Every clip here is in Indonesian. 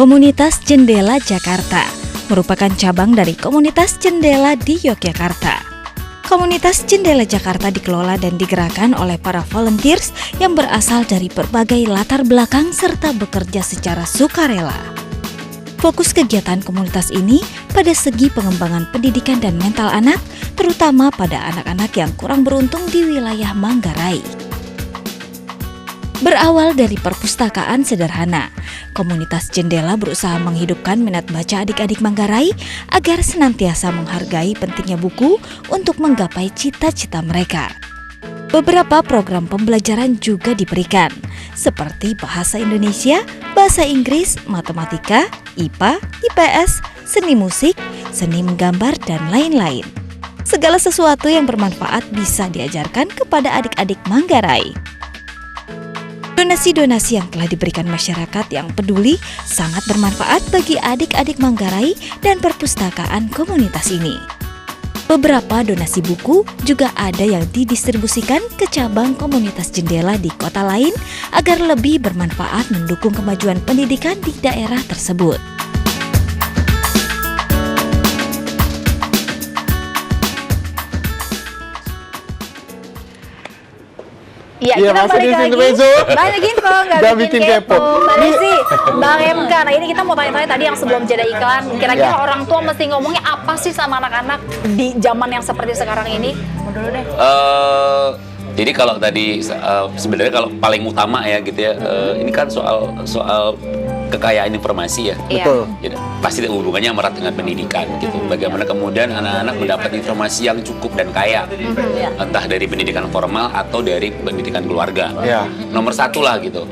Komunitas Jendela Jakarta merupakan cabang dari Komunitas Jendela di Yogyakarta. Komunitas Jendela Jakarta dikelola dan digerakkan oleh para volunteers yang berasal dari berbagai latar belakang serta bekerja secara sukarela. Fokus kegiatan komunitas ini pada segi pengembangan pendidikan dan mental anak, terutama pada anak-anak yang kurang beruntung di wilayah Manggarai. Berawal dari perpustakaan sederhana, komunitas Jendela berusaha menghidupkan minat baca adik-adik Manggarai agar senantiasa menghargai pentingnya buku untuk menggapai cita-cita mereka. Beberapa program pembelajaran juga diberikan, seperti bahasa Indonesia, bahasa Inggris, matematika, IPA, IPS, seni musik, seni menggambar, dan lain-lain. Segala sesuatu yang bermanfaat bisa diajarkan kepada adik-adik Manggarai. Donasi-donasi yang telah diberikan masyarakat yang peduli sangat bermanfaat bagi adik-adik Manggarai dan perpustakaan komunitas ini. Beberapa donasi buku juga ada yang didistribusikan ke cabang komunitas Jendela di kota lain agar lebih bermanfaat mendukung kemajuan pendidikan di daerah tersebut. Iya, kita balik lagi. Banyak info, nggak bikin kepo. Mbak Bang MK, nah ini kita mau tanya-tanya tadi yang sebelum jeda iklan. Kira-kira orang tua mesti ngomongnya apa sih sama anak-anak di zaman yang seperti sekarang ini? Mau dulu deh. Jadi kalau tadi sebenarnya kalau paling utama ya gitu ya, ini kan soal kekayaan informasi ya. Betul. Jadi, pasti hubungannya erat dengan pendidikan gitu. Bagaimana kemudian anak-anak mendapat informasi yang cukup dan kaya, entah dari pendidikan formal atau dari pendidikan keluarga. Nomor satu lah gitu.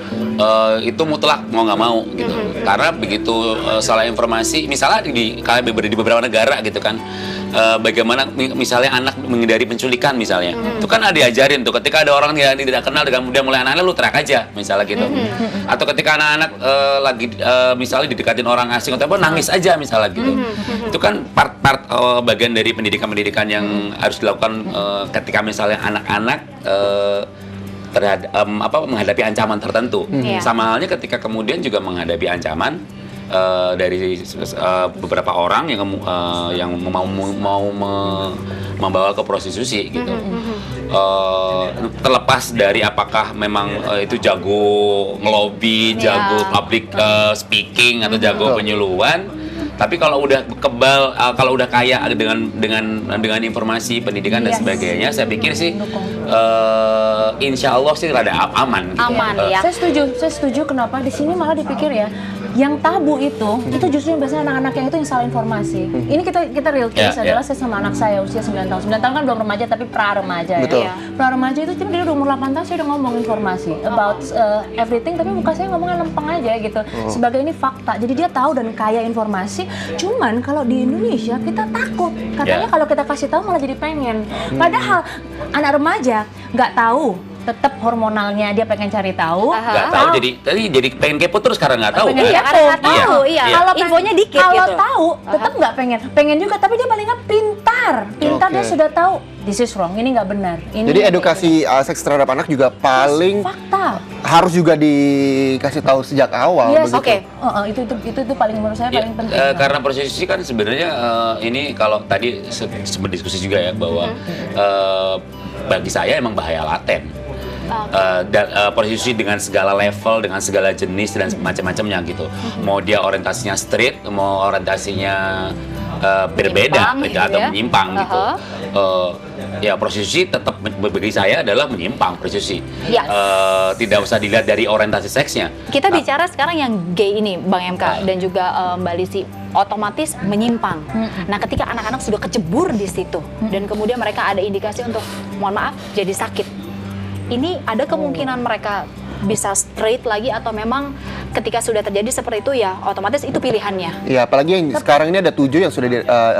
Itu mutlak mau nggak mau gitu. Karena begitu salah informasi, misalnya di beberapa negara gitu kan. Bagaimana misalnya anak menghindari penculikan misalnya, itu kan ada diajarin tuh ketika ada orang yang tidak kenal dengan mudah mulai anak-anak lu teriak aja misalnya gitu, atau ketika anak-anak lagi misalnya didekatin orang asing atau apa nangis aja misalnya gitu, itu kan part bagian dari pendidikan yang harus dilakukan ketika misalnya anak-anak terhadap menghadapi ancaman tertentu, sama halnya ketika kemudian juga menghadapi ancaman dari beberapa orang yang mau membawa ke prostitusi gitu. Terlepas dari apakah memang itu jago ngelobi, jago public speaking atau jago penyuluhan, tapi kalau udah kebal, kalau udah kaya dengan informasi pendidikan dan sebagainya, saya pikir sih insya Allah sih rada aman. Gitu. Aman ya. Saya setuju. Kenapa di sini malah dipikir ya, yang tabu itu justru yang biasanya anak-anak yang itu yang salah informasi. Ini kita real case adalah saya sama anak saya usia 9 tahun. 9 tahun kan belum remaja tapi pra-remaja ya. Pra-remaja itu dia udah umur 8 tahun saya udah ngomong informasi about everything, tapi muka saya ngomongnya lempeng aja gitu. Sebagai ini fakta. Jadi dia tahu dan kaya informasi. Cuman kalau di Indonesia kita takut. Katanya kalau kita kasih tahu malah jadi pengen. Padahal anak remaja nggak tahu, tetap hormonalnya dia pengen cari tahu. Nggak tahu, jadi pengen kepo terus karena nggak tahu. Iya, karena nggak tahu. Iya. Kalau infonya dikit kalau gitu. tahu, tetap nggak pengen juga. Tapi dia paling nggak pintar. Dia sudah tahu. This is wrong. Ini nggak benar. Jadi edukasi seks terhadap anak juga paling fakta. Harus juga dikasih tahu sejak awal. Yes, begitu. Itu paling menurut saya paling penting. Karena prostitusi kan sebenarnya ini kalau tadi sempat diskusi juga ya bahwa bagi saya emang bahaya laten. Prostitusi dengan segala level, dengan segala jenis dan macam-macamnya gitu. Mau dia orientasinya street, mau orientasinya berbeda atau menyimpang gitu. Ya prostitusi tetap bagi saya adalah menyimpang prostitusi. Tidak usah dilihat dari orientasi seksnya. Kita bicara sekarang yang gay ini, Bang MK dan juga Mbak Lisi, otomatis menyimpang. Nah, ketika anak-anak sudah kecebur di situ dan kemudian mereka ada indikasi untuk, mohon maaf, jadi sakit. Ini ada kemungkinan mereka bisa straight lagi atau memang ketika sudah terjadi seperti itu ya otomatis itu pilihannya. Iya, apalagi yang sekarang ini ada 7 yang sudah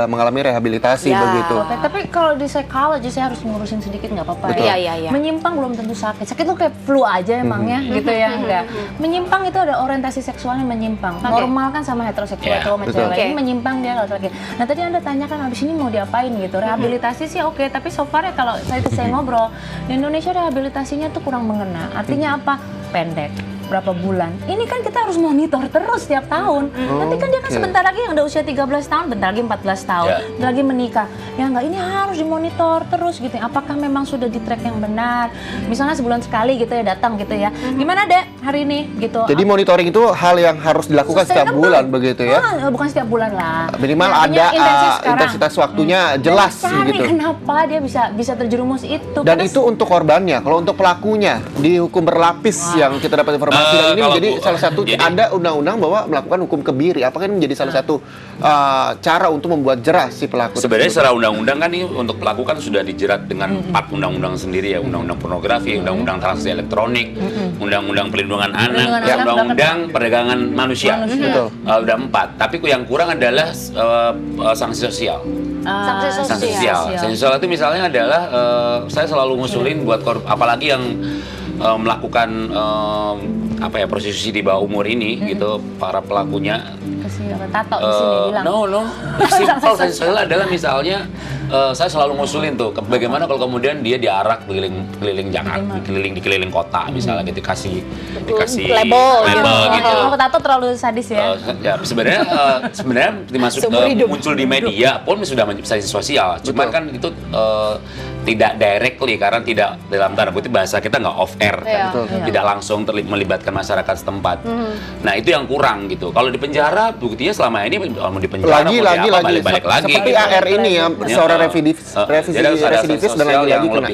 mengalami rehabilitasi begitu. Tapi kalau di psikologi saya harus ngurusin sedikit nggak apa-apa. Iya. Menyimpang belum tentu sakit. Sakit tuh kayak flu aja emangnya gitu ya enggak. Menyimpang itu ada orientasi seksualnya menyimpang. Normal kan sama heteroseksual cowok sama cewek. Ini menyimpang dia laki-laki. Nah, tadi Anda tanyakan habis ini mau diapain gitu. Rehabilitasi sih oke, tapi so far ya kalau saya ngobrol di Indonesia rehabilitasinya tuh kurang mengena. Artinya apa? Pendek. berapa bulan. Ini kan kita harus monitor terus setiap tahun. Nanti kan dia kan sebentar lagi yang udah usia 13 tahun, bentar lagi 14 tahun, bentar lagi menikah. Ya enggak, ini harus dimonitor terus gitu. Apakah memang sudah di track yang benar? Misalnya sebulan sekali gitu ya datang gitu ya. Gimana Dek hari ini gitu. Jadi monitoring itu hal yang harus dilakukan setiap bulan begitu ya? Bukan setiap bulan lah. Minimal Artinya ada intensitas waktunya jelas cari gitu. kenapa dia bisa terjerumus itu. Dan Karena itu untuk korbannya. Kalau untuk pelakunya dihukum berlapis yang kita dapat informasi dan ini kalau menjadi salah satu jadi- ada undang-undang bahwa melakukan hukum kebiri. Apakah ini menjadi salah satu cara untuk membuat jerah si pelaku? Sebenarnya secara undang-undang kan ini untuk pelaku kan sudah dijerat dengan 4 undang-undang sendiri ya, undang-undang pornografi, undang-undang transaksi elektronik, undang-undang pelindungan anak, Pelindungan ya, anak, undang-undang perdagangan manusia. Betul. Udah 4. Tapi yang kurang adalah sanksi sosial. Sanksi sosial. Sanksi sosial itu misalnya adalah saya selalu ngusulin buat apalagi yang melakukan prostitusi di bawah umur ini gitu, para pelakunya. tato di sini bilang. No. Simple sanksi sosial adalah misalnya saya selalu ngusulin tuh bagaimana kalau kemudian dia diarak keliling Jakarta, dikeliling kota misalnya gitu, dikasih label gitu. Kalau tato terlalu sadis ya. Ya sebenarnya dimasuk muncul di media pun sudah sanksi sosial. Cuman kan itu tidak directly karena tidak dalam tanda kutip bahasa kita nggak off air, kan? Tidak langsung melibatkan masyarakat setempat. Nah itu yang kurang gitu. Kalau di penjara buktinya selama ini mau di penjara lagi balik lagi. Seperti gitu. AR ini ya, seorang residivis dan lagi kena.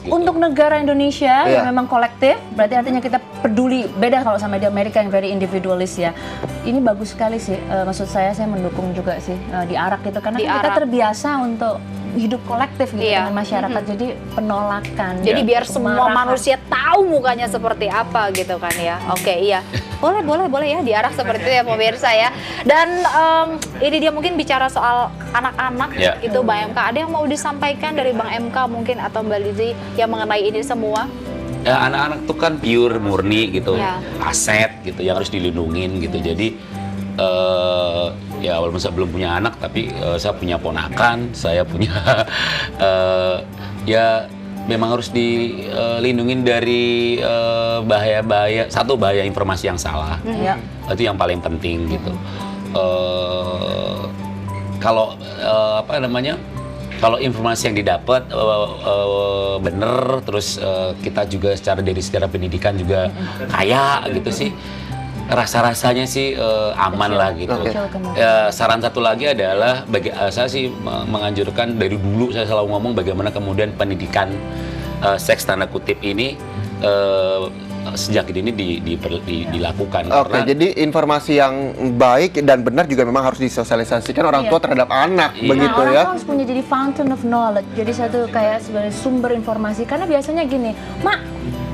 Untuk negara Indonesia yang memang kolektif, berarti artinya kita peduli. Beda kalau sama di Amerika yang very individualis ya. Ini bagus sekali sih. Maksud saya mendukung juga sih diarak gitu karena kita terbiasa untuk hidup kolektif gitu dengan masyarakat. Jadi penolakan. Jadi biar semua manusia tahu mukanya seperti apa gitu kan ya. Oke, iya. Boleh ya diarak seperti itu ya pemirsa ya. Dan ini dia mungkin bicara soal anak-anak gitu Bang MK. Ada yang mau disampaikan dari Bang MK mungkin atau Mbak Lizzy yang mengenai ini semua? Ya anak-anak tuh kan pure murni gitu, aset gitu yang harus dilindungin gitu. Jadi ya walaupun saya belum punya anak tapi saya punya ponakan, saya punya ya memang harus dilindungin dari bahaya-bahaya. Satu, bahaya informasi yang salah, itu yang paling penting gitu. Kalau kalau informasi yang didapat bener, terus kita juga secara pendidikan juga kaya gitu sih, rasa-rasanya sih aman lah gitu. Saran satu lagi adalah saya sih menganjurkan, dari dulu saya selalu ngomong bagaimana kemudian pendidikan seks tanda kutip ini sejak ini dilakukan. Oke, jadi informasi yang baik dan benar juga memang harus disosialisasikan orang tua terhadap anak, begitu orang ya. tua harus punya jadi fountain of knowledge, jadi satu kayak sebagai sumber informasi. Karena biasanya gini, Mak,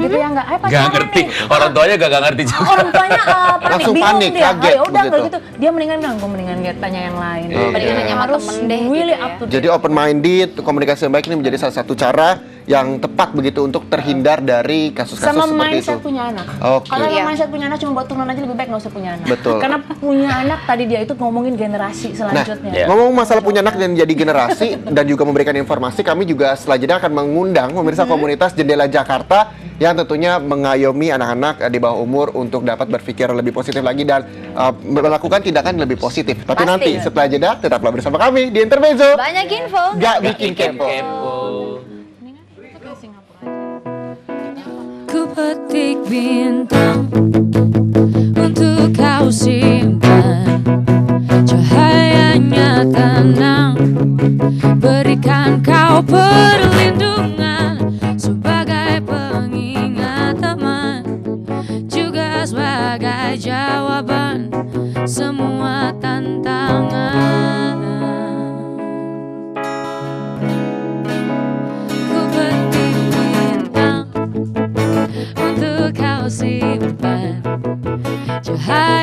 gitu ya nggak, Gak ngerti, orang tuanya gak ngerti juga. orang tuanya Langsung bingung panik, dia. kaget, Ya udah nggak begitu. gitu. Dia mendingan bilang, gue mendingan lihat tanya yang lain. Mendingan nanya sama Harus temen deh really gitu ya. up to date. Jadi open minded, komunikasi yang baik ini menjadi salah satu cara yang tepat begitu untuk terhindar dari kasus-kasus Sama seperti itu. mindset punya anak. Oke. Kalau mindset punya anak cuma buat turun aja, lebih baik nggak usah punya anak. Betul. Karena punya anak tadi dia itu ngomongin generasi selanjutnya. Ngomong masalah punya anak dan jadi generasi dan juga memberikan informasi, kami juga setelah jeda akan mengundang pemirsa komunitas Jendela Jakarta yang tentunya mengayomi anak-anak di bawah umur untuk dapat berpikir lebih positif lagi dan melakukan tindakan lebih positif. Tapi Pasti. nanti setelah jeda tetaplah bersama kami di Intermezzo. Banyak info. Gak bikin kepo. Ku petik bintang untuk kau simpan, cahayanya tenang, berikan kau perlindungan sebagai pengingat teman, juga sebagai jawaban semua tantangan. Ku petik bintang untuk kau simpan, cahaya